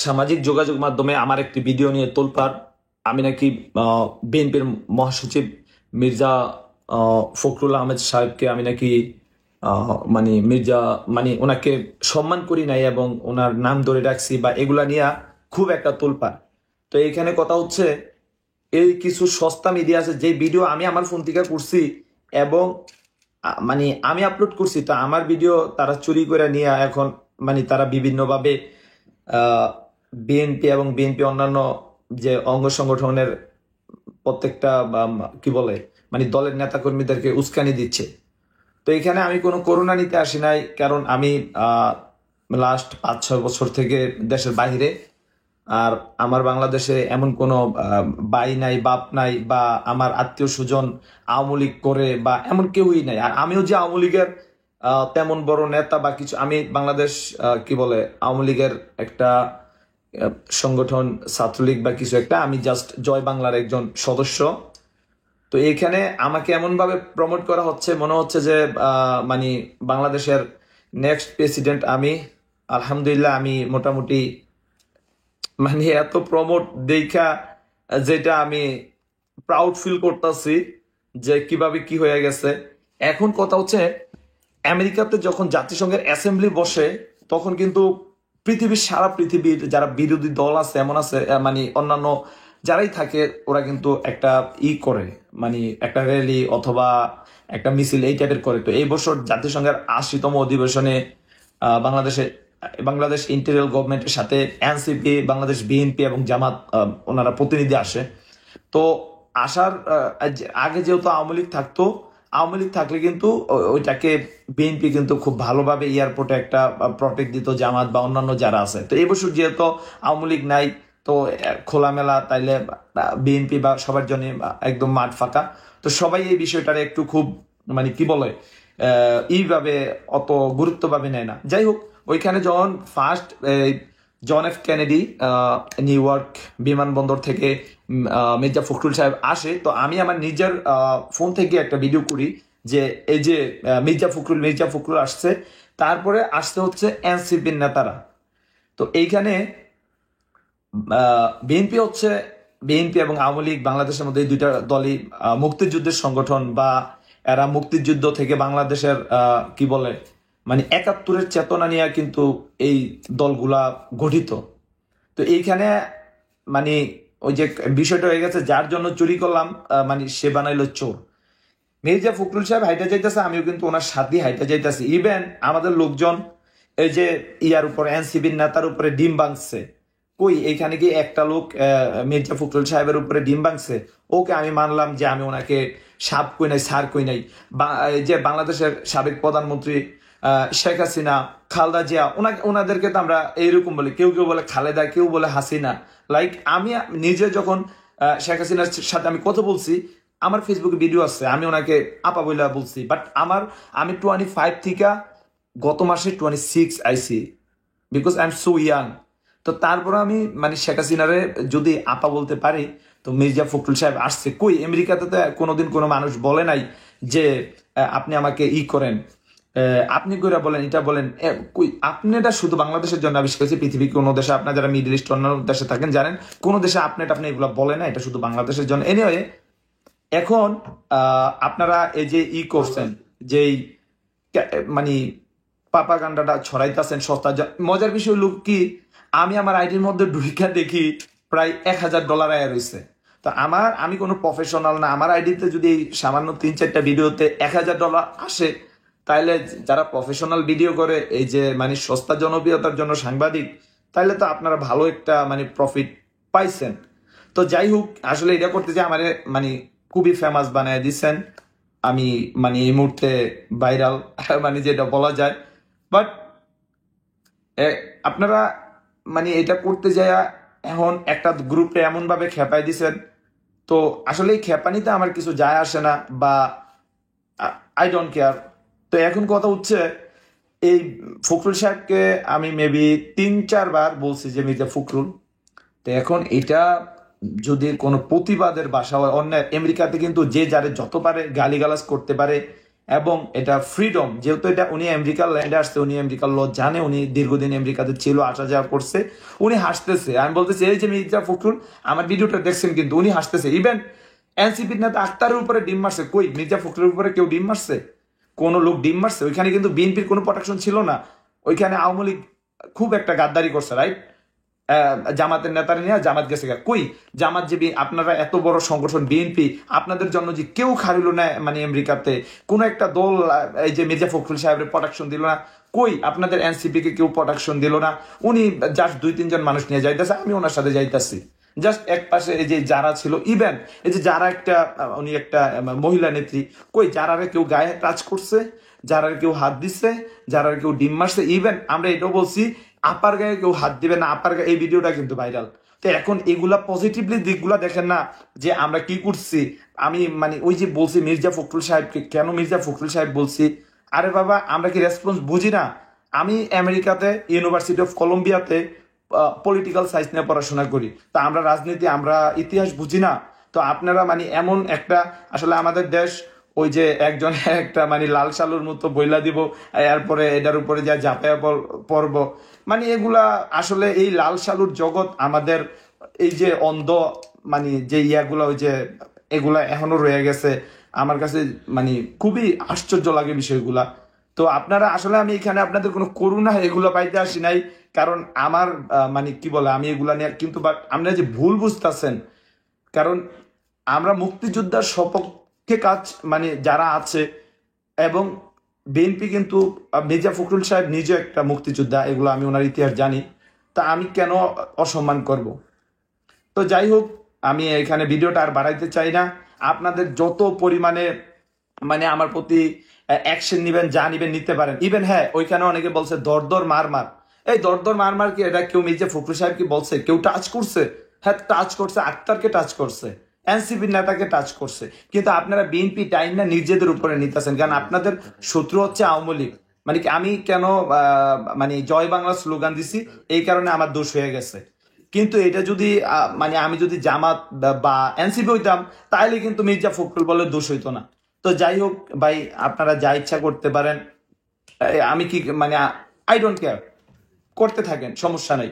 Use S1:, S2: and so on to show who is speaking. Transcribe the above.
S1: সামাজিক যোগাযোগ মাধ্যমে আমার একটি ভিডিও নিয়ে তোলপাড়। আমি নাকি বিএনপির মহাসচিব মির্জা ফখরুল আহমেদ সাহেবকে আমি নাকি মানে মির্জা মানে ওনাকে সম্মান করি নাই এবং ওনার নাম ধরে রাখছি বা এগুলা নিয়ে খুব একটা তোলপাড়। তো এইখানে কথা হচ্ছে, এই কিছু সস্তা মিডিয়া আছে যে ভিডিও আমি আমার ফোন থেকে করছি এবং মানে আমি আপলোড করছি, তো আমার ভিডিও তারা চুরি করে নিয়ে এখন মানে তারা বিভিন্নভাবে বিএনপি এবং বিএনপি অন্যান্য যে অঙ্গ সংগঠনের প্রত্যেকটা কি বলে মানে দলের নেতা কর্মীদেরকে উস্কানি দিচ্ছে। তো এখানে আমি কোনো করুণা নিতে আসি নাই, কারণ আমি লাস্ট 5-6 বছর থেকে দেশের বাইরে। আর আমার বাংলাদেশে এমন কোনো ভাই নাই, বাপ নাই, বা আমার আত্মীয় স্বজন আওয়ামী লীগ করে বা এমন কেউই নাই। আর আমিও যে আওয়ামী লীগের তেমন বড় নেতা বা কিছু, আমি বাংলাদেশ কি বলে আওয়ামী লীগের একটা সংগঠন, ছাত্রলীগ বা কিছু একটা, আমি জাস্ট জয় বাংলার একজন সদস্য। তো এইখানে আমাকে এমন ভাবে প্রমোট করা হচ্ছে, মনে হচ্ছে যে মানে বাংলাদেশের নেক্সট প্রেসিডেন্ট আমি। আলহামদুলিল্লাহ, আমি মোটামুটি মানে এত প্রমোট দেখা যেটা আমি প্রাউড ফিল করতেছি যে কিভাবে কি হয়ে গেছে। এখন কথা হচ্ছে, আমেরিকাতে যখন জাতিসংঘের অ্যাসেম্বলি বসে তখন কিন্তু সারা পৃথিবীর যারা বিরোধী দল আছে, এমন আছে মানে অন্যান্য যারাই থাকে, ওরা কিন্তু একটা করে মানে একটা র্যালি অথবা একটা মিছিল এই টাইপের করে। তো এই বছর জাতিসংঘের 80তম অধিবেশনে বাংলাদেশে বাংলাদেশ ইন্টেরিয়াল গভর্নমেন্টের সাথে এনসিপি, বাংলাদেশ বিএনপি এবং জামাত ওনারা প্রতিনিধি আসে। তো আসার আগে যেহেতু আওয়ামী লীগ থাকতো, আওয়ামী লীগ থাকলে কিন্তু ওইটাকে বিএনপি কিন্তু খুব ভালোভাবে এয়ারপোর্টে একটা প্রটেক্ট দিত, জামাত বা অন্যান্য যারা আছে। তো এই বছর যেহেতু আওয়ামী লীগ নাই, তো খোলামেলা তাইলে বিএনপি বা সবার জন্য একদম মাঠ ফাঁকা। তো সবাই এই বিষয়টারে একটু খুব মানে কি বলে এইভাবে অত গুরুত্বভাবে নেয় না। যাই হোক, ওইখানে যখন first John F Kennedy New York বিমানবন্দর থেকে মির্জা ফখরুল সাহেব আসে, তো আমি আমার নিজের ফোন থেকে একটা ভিডিও করি যে এই যে মির্জা ফখরুল আসছে। তারপরে আসতে হচ্ছে এনসিপির নেতারা। তো এইখানে বিএনপি এবং আওয়ামী লীগ বাংলাদেশের মধ্যে এই দুইটা দলই মুক্তিযুদ্ধের সংগঠন, বা এরা মুক্তিযুদ্ধ থেকে বাংলাদেশের কি বলে মানে 71-এর চেতনা নিয়ে কিন্তু এই দলগুলা গঠিত। তো এইখানে মানে ওই যে বিষয়টা হয়ে গেছে, যার জন্য চুরি করলাম মানে সে বানাইলো চোর। মির্জা ফখরুল সাহেব হাইটা যাইতেছে, আমিও কিন্তু ওনার সাথে হাইটা যাইতেছি। ইভেন আমাদের লোকজন এই যে ইয়ার উপরে এনসিবির নেতার উপরে ডিম ভাঙছে, কই এইখানে কি একটা লোক মির্জা ফখরুল সাহেবের উপরে ডিম ভাঙছে? ওকে, আমি মানলাম যে আমি ওনাকে সাপ কই নাই, সার কই নাই। যে বাংলাদেশের সাবেক প্রধানমন্ত্রী শেখ হাসিনা, খালেদা জিয়া, ওনাদেরকে তো আমরা এইরকম বলি, কেউ কেউ বলে খালেদা, কেউ বলে হাসিনা। লাইক আমি নিজে যখন শেখ হাসিনার সাথে আমি কথা বলছি, আমার ফেসবুকে ভিডিও আছে, আমি ওনাকে আপা বইলা বলছি। বাট আমি 25 থেকে গত মাসে 26 আইসি, because I am so young. তো তারপর আমি মানে শেখ হাসিনারে যদি আপা বলতে পারি, তো মির্জা ফখরুল সাহেব আসছে কই? আমেরিকাতে তো কোনোদিন কোনো মানুষ বলে নাই যে আপনি আমাকে করেন, আপনি কইরা বলেন, এটা বলেন। কই, আপনি এটা শুধু বাংলাদেশের জন্য আবিষ্কার করেছি। পৃথিবীর কোনো দেশে, আপনারা যারা মিডল ইস্ট অন্যান্য দেশে থাকেন জানেন, কোনো দেশে আপনি এগুলো বলে না, এটা শুধু বাংলাদেশের জন্য। এনিওয়ে, এখন আপনারা এই যে করছেন, যেই মানে পাপাগান্ডাটা ছড়াইতেছেন সস্তা। মজার বিষয় হলো কি, আমি আমার আইডির মধ্যে ঢুইকা দেখি প্রায় $1000 আয় রয়েছে। তো আমি কোনো প্রফেশনাল না, আমার আইডিতে যদি সামান্য 3-4টা ভিডিওতে $1000 আসে, তাইলে যারা প্রফেশনাল ভিডিও করে এই যে মানে সস্তা জনপ্রিয়তার জন্য সাংবাদিক, তাইলে তো আপনারা ভালো একটা মানে প্রফিট পাইছেন। তো যাই হোক, আসলে এটা করতে যে আমার মানে খুবই ফেমাস বানায় দিচ্ছেন। আমি মানে এই মুহূর্তে ভাইরাল মানে যেটা বলা যায়। বাট আপনারা মানে এটা করতে যায় এখন একটা গ্রুপে এমন ভাবে খেপাই দিছেন। তো আসলে এই খেপানিতে আমার কিছু যায় আসে না, বা আই ডোন্ট কেয়ার। তো এখন কথা হচ্ছে, এই ফখরুল সাহেবকে আমি মেবি 3-4 বার বলছি যে মির্জা ফখরুল। তো এখন এটা যদি কোনো প্রতিবাদের ভাষা হয়, অন্য আমেরিকাতে কিন্তু যে যারে যত পারে গালিগালাজ করতে পারে, এবং এটা ফ্রিডম, যেহেতু এটা উনি আমেরিকার ল্যান্ডে আসছে, উনি আমেরিকার ল জানে, উনি দীর্ঘদিন আমেরিকাতে ছিল, আসা যাওয়া করছে, উনি হাসতেছে। আমি বলতেছি এই যে মির্জা ফখরুল আমার ভিডিওটা দেখছেন কিন্তু উনি হাসতেছে। ইভেন এনসিপির নেতা আক্তারের উপরে ডিম মারছে, কই মির্জা ফখরুলের উপরে কেউ ডিম মারছে? কোন লোক ডিম মারছে? ওইখানে কিন্তু বিএনপির কোনো প্রোটেকশন ছিল না, ওইখানে আওয়ামী লীগ খুব একটা গাদ্দারি করছে, রাইট? জামাতের নেতারা নিয়ে জামাত গেছে কই? জামাত যে আপনারা এত বড় সংগঠন বিএনপি, আপনাদের জন্য যে কেউ খারিল না মানে আমেরিকাতে, কোন একটা দল এই যে মির্জা ফখরুল সাহেবের প্রোটেকশন দিল না, কই আপনাদের এনসিপি কে কেউ প্রোটেকশন দিল না? উনি জাস্ট 2-3 জন মানুষ নিয়ে যাইতেছে, আমি ওনার সাথে যাইতাছি, জাস্ট এক পাশে এই যে যারা ছিল, ইভেন এই যে যারা একটা উনি একটা মহিলা নেত্রী, কই যারারে কেউ গায়ে টাচ করছে, যারা কেউ হাত দিচ্ছে, যারা কেউ ডিম মারছে? ইভেন আমরা এটাও বলছি আপার গায়ে কেউ হাত দিবে না, আপার গায়ে, এই ভিডিওটা কিন্তু ভাইরাল। তো এখন এগুলা পজিটিভলি দিকগুলা দেখেন না যে আমরা কি করছি। আমি মানে ওই যে বলছি মির্জা ফখরুল সাহেবকে, কেন মির্জা ফখরুল সাহেব বলছি? আরে বাবা আমরা কি রেসপন্স বুঝি না? আমি আমেরিকাতে ইউনিভার্সিটি অফ কলম্বিয়াতে পলিটিক্যাল সায়েন্স নিয়ে পড়াশোনা করি, তা আমরা রাজনীতি, আমরা ইতিহাস বুঝি না? তো আপনারা মানে এমন একটা, আসলে আমাদের দেশ ওই যে একজন একটা মানে লাল সালুর মতো বইলা দিব, এরপরে এটার উপরে যা ঝাঁপায়া পড়ব, মানে এগুলা আসলে এই লাল সালুর জগৎ আমাদের এই যে অন্ধ মানে যে ইয়াগুলা, ওই যে এগুলা এখনো রয়ে গেছে। আমার কাছে মানে খুবই আশ্চর্য লাগে বিষয়গুলা। তো আপনারা আসলে, আমি এখানে আপনাদের কোনো করুণা এগুলো পাইতে আসি নাই, কারণ আমার মানে কি বলে, আমি এগুলা নিয়ে কিন্তু, বাট আপনারা যে ভুল বুঝতেছেন, কারণ আমরা মুক্তিযোদ্ধার সপক্ষে কাজ মানে যারা আছে, এবং বিএনপি কিন্তু মির্জা ফখরুল সাহেব নিজে একটা মুক্তিযোদ্ধা, এগুলো আমি ওনার ইতিহাস জানি, তা আমি কেন অসম্মান করব? তো যাই হোক, আমি এখানে ভিডিওটা আর বাড়াইতে চাই না। আপনাদের যত পরিমাণে মানে আমার প্রতি অ্যাকশন নিবেন, যা নিবেন নিতে পারেন। ইভেন হ্যাঁ, ওইখানে অনেকে বলছে দর দর মার মার, এই দর দর মার মার কি এটা কেউ মির্জা ফখরুল সাহেব কি বলছে? কেউ টাচ করছে? হ্যাঁ টাচ করছে, আক্তারকে টাচ করছে, এনসিপির নেতাকে টাচ করছে, কিন্তু আপনারা বিএনপি টাইম না নিজেদের উপরে নিতেছেন, কারণ আপনাদের শত্রু হচ্ছে আওয়ামী লীগ। মানে কি আমি কেন মানে জয় বাংলা স্লোগান দিছি, এই কারণে আমার দোষ হয়ে গেছে। কিন্তু এটা যদি মানে আমি যদি জামাত বা এনসিপি হইতাম, তাহলে কিন্তু মির্জা ফখরুল বলে দোষ হইতো না। তো যাই হোক ভাই, আপনারা যা ইচ্ছা করতে পারেন, আমি কি মানে আই ডোন্ট কেয়ার, করতে থাকেন, সমস্যা নাই।